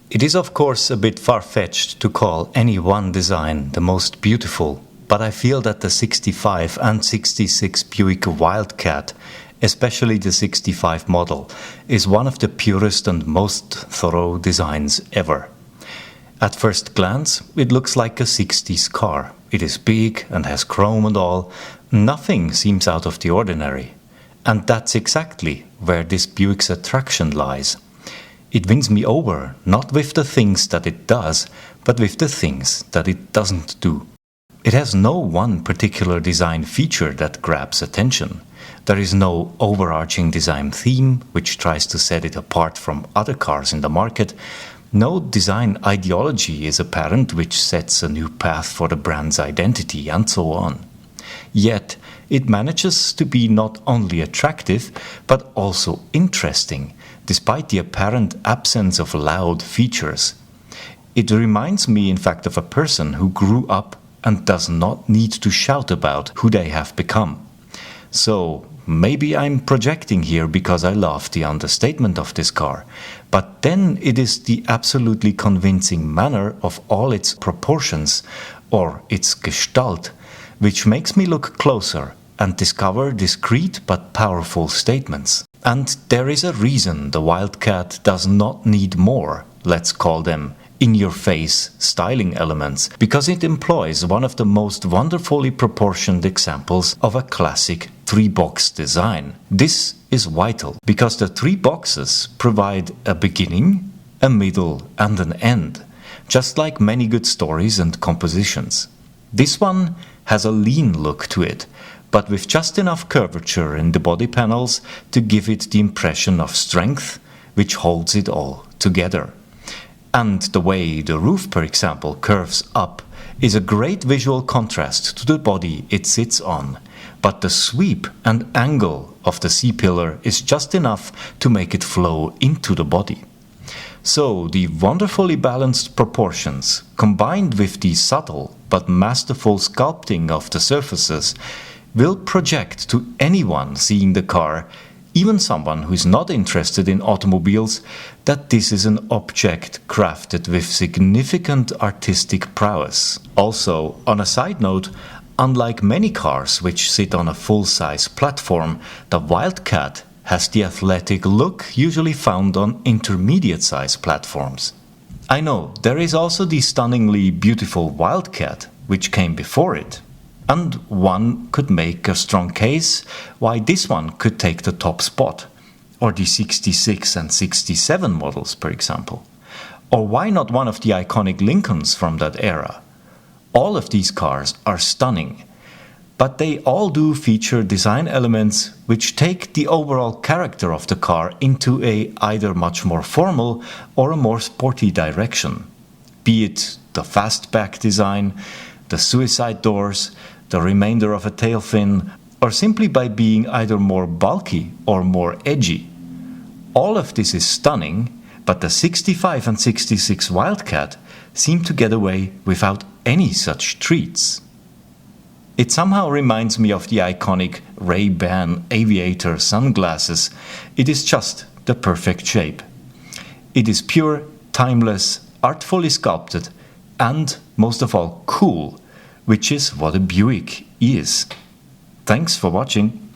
It is of course a bit far-fetched to call any one design the most beautiful, but I feel that the 65 and 66 Buick Wildcat, especially the 65 model, is one of the purest and most thorough designs ever. At first glance, it looks like a 60s car. It is big and has chrome and all. Nothing seems out of the ordinary. And that's exactly where this Buick's attraction lies. It wins me over, not with the things that it does, but with the things that it doesn't do. It has no one particular design feature that grabs attention. There is no overarching design theme which tries to set it apart from other cars in the market. No design ideology is apparent which sets a new path for the brand's identity, and so on. Yet, it manages to be not only attractive, but also interesting, despite the apparent absence of loud features. It reminds me, in fact, of a person who grew up and does not need to shout about who they have become. So, maybe I'm projecting here because I love the understatement of this car, but then it is the absolutely convincing manner of all its proportions, or its Gestalt, which makes me look closer and discover discreet but powerful statements. And there is a reason the Wildcat does not need more, let's call them in-your-face styling elements, because it employs one of the most wonderfully proportioned examples of a classic three-box design. This is vital, because the three boxes provide a beginning, a middle and an end, just like many good stories and compositions. This one has a lean look to it, but with just enough curvature in the body panels to give it the impression of strength, which holds it all together. And the way the roof, for example, curves up is a great visual contrast to the body it sits on, but the sweep and angle of the C-pillar is just enough to make it flow into the body. So the wonderfully balanced proportions, combined with the subtle but masterful sculpting of the surfaces, will project to anyone seeing the car, even someone who is not interested in automobiles, that this is an object crafted with significant artistic prowess. Also, on a side note, unlike many cars which sit on a full-size platform, the Wildcat has the athletic look usually found on intermediate-size platforms. I know, there is also the stunningly beautiful Wildcat, which came before it. And one could make a strong case why this one could take the top spot, or the 66 and 67 models, for example. Or why not one of the iconic Lincolns from that era? All of these cars are stunning, but they all do feature design elements which take the overall character of the car into a either much more formal or a more sporty direction. Be it the fastback design, the suicide doors, the remainder of a tail fin, or simply by being either more bulky or more edgy. All of this is stunning, but the 65 and 66 Wildcat seem to get away without any such treats. It somehow reminds me of the iconic Ray-Ban aviator sunglasses. It is just the perfect shape. It is pure, timeless, artfully sculpted, and, most of all, cool, which is what a Buick is. Thanks for watching.